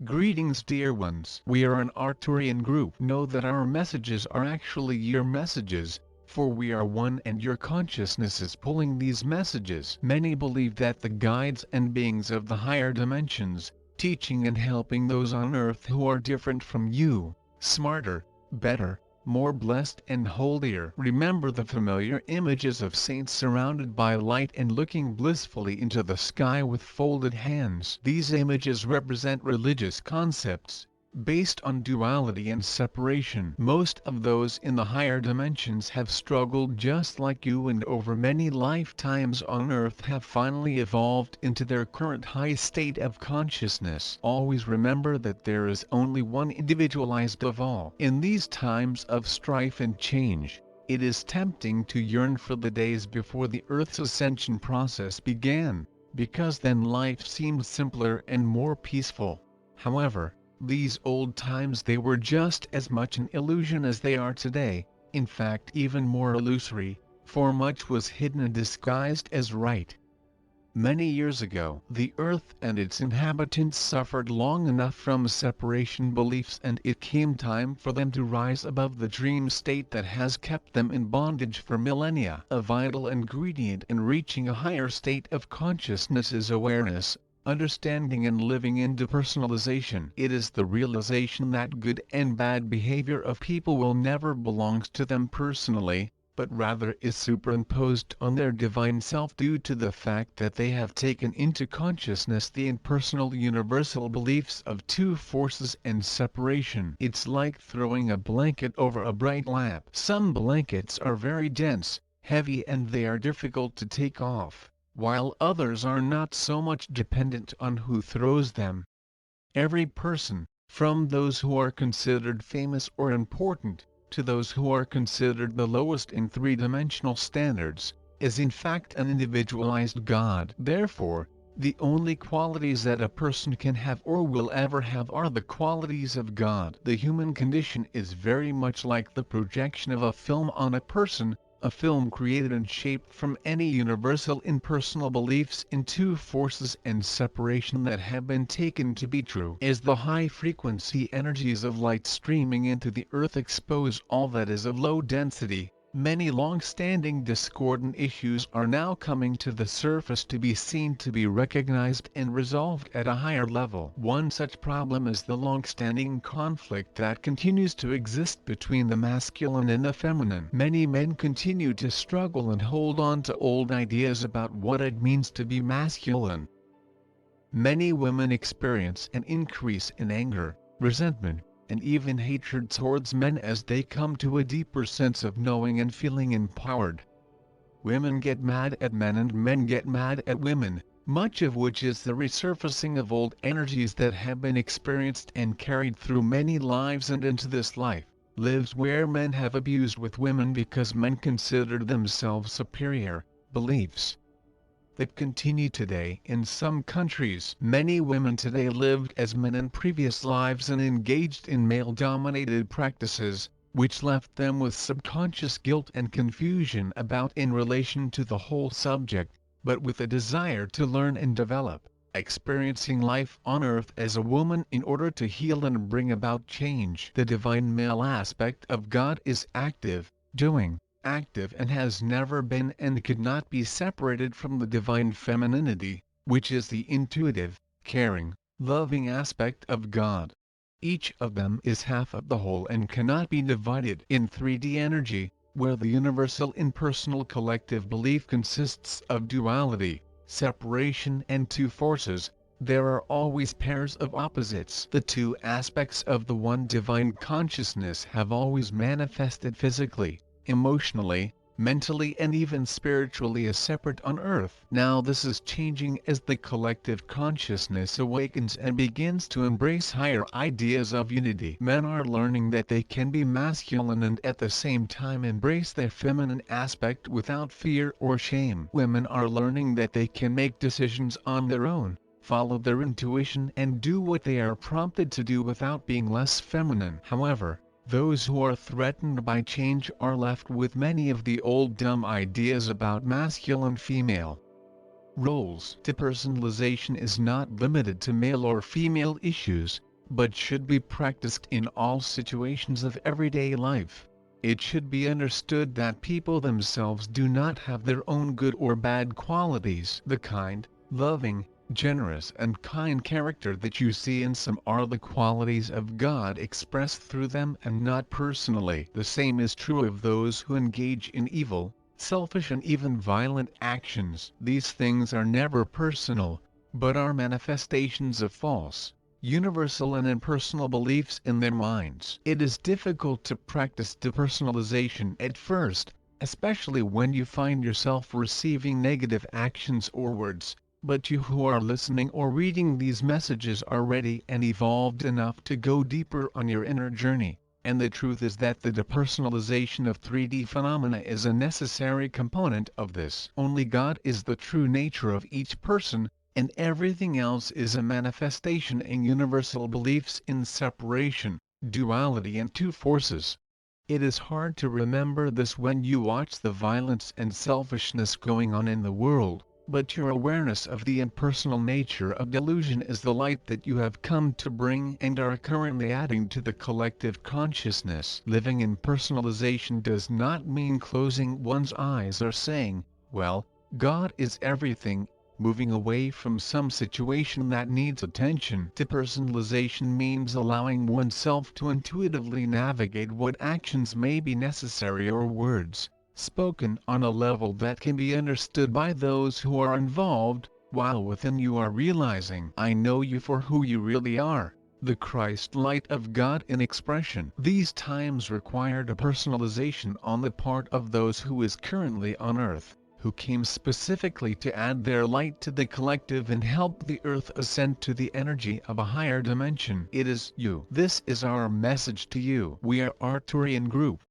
Greetings dear ones. We are an Arcturian group. Know that our messages are actually your messages, for we are one and your consciousness is pulling these messages. Many believe that the guides and beings of the higher dimensions, teaching and helping those on earth who are different from you, smarter, better, more blessed and holier. Remember the familiar images of saints surrounded by light and looking blissfully into the sky with folded hands. These images represent religious concepts, based on duality and separation. Most of those in the higher dimensions have struggled just like you, and over many lifetimes on earth have finally evolved into their current high state of consciousness. Always remember that there is only one individualized of all. In these times of strife and change, it is tempting to yearn for the days before the Earth's ascension process began, because then life seemed simpler and more peaceful. However, these old times, they were just as much an illusion as they are today, in fact even more illusory, for much was hidden and disguised as right. Many years ago, the earth and its inhabitants suffered long enough from separation beliefs, and it came time for them to rise above the dream state that has kept them in bondage for millennia. A vital ingredient in reaching a higher state of consciousness is awareness, understanding and living in depersonalization. It is the realization that good and bad behavior of people will never belong to them personally, but rather is superimposed on their divine self due to the fact that they have taken into consciousness the impersonal universal beliefs of two forces and separation. It's like throwing a blanket over a bright lamp. Some blankets are very dense, heavy, and they are difficult to take off, while others are not so much, dependent on who throws them. Every person, from those who are considered famous or important, to those who are considered the lowest in three-dimensional standards, is in fact an individualized God. Therefore, the only qualities that a person can have or will ever have are the qualities of God. The human condition is very much like the projection of a film on a person, a film created and shaped from any universal impersonal beliefs in two forces and separation that have been taken to be true. As the high-frequency energies of light streaming into the earth expose all that is of low density, many long-standing discordant issues are now coming to the surface to be seen, to be recognized and resolved at a higher level. One such problem is the long-standing conflict that continues to exist between the masculine and the feminine. Many men continue to struggle and hold on to old ideas about what it means to be masculine. Many women experience an increase in anger, resentment, and even hatred towards men as they come to a deeper sense of knowing and feeling empowered. Women get mad at men and men get mad at women, much of which is the resurfacing of old energies that have been experienced and carried through many lives and into this life, lives where men have abused with women because men considered themselves superior, beliefs that continue today in some countries. Many women today lived as men in previous lives and engaged in male-dominated practices, which left them with subconscious guilt and confusion about in relation to the whole subject, but with a desire to learn and develop, experiencing life on earth as a woman in order to heal and bring about change. The divine male aspect of God is active, doing, active, and has never been and could not be separated from the divine femininity, which is the intuitive, caring, loving aspect of God. Each of them is half of the whole and cannot be divided. In 3D energy, where the universal impersonal collective belief consists of duality, separation and two forces, there are always pairs of opposites. The two aspects of the one divine consciousness have always manifested physically, emotionally, mentally and even spiritually as separate on earth. Now this is changing as the collective consciousness awakens and begins to embrace higher ideas of unity. Men are learning that they can be masculine and at the same time embrace their feminine aspect without fear or shame. Women are learning that they can make decisions on their own, follow their intuition and do what they are prompted to do without being less feminine. However, those who are threatened by change are left with many of the old dumb ideas about masculine-female roles. Depersonalization is not limited to male or female issues, but should be practiced in all situations of everyday life. It should be understood that people themselves do not have their own good or bad qualities. The kind, loving, generous and kind character that you see in some are the qualities of God expressed through them and not personally. The same is true of those who engage in evil, selfish and even violent actions. These things are never personal, but are manifestations of false, universal and impersonal beliefs in their minds. It is difficult to practice depersonalization at first, especially when you find yourself receiving negative actions or words, but you who are listening or reading these messages are ready and evolved enough to go deeper on your inner journey, and the truth is that the depersonalization of 3D phenomena is a necessary component of this. Only God is the true nature of each person, and everything else is a manifestation in universal beliefs in separation, duality and two forces. It is hard to remember this when you watch the violence and selfishness going on in the world, but your awareness of the impersonal nature of delusion is the light that you have come to bring and are currently adding to the collective consciousness. Living in personalization does not mean closing one's eyes or saying, well, God is everything, moving away from some situation that needs attention. Depersonalization means allowing oneself to intuitively navigate what actions may be necessary or words, spoken on a level that can be understood by those who are involved, while within you are realizing, I know you for who you really are, the Christ light of God in expression. These times require depersonalization on the part of those who is currently on earth, who came specifically to add their light to the collective and help the earth ascend to the energy of a higher dimension. It is you. This is our message to you. We are Arcturian Group.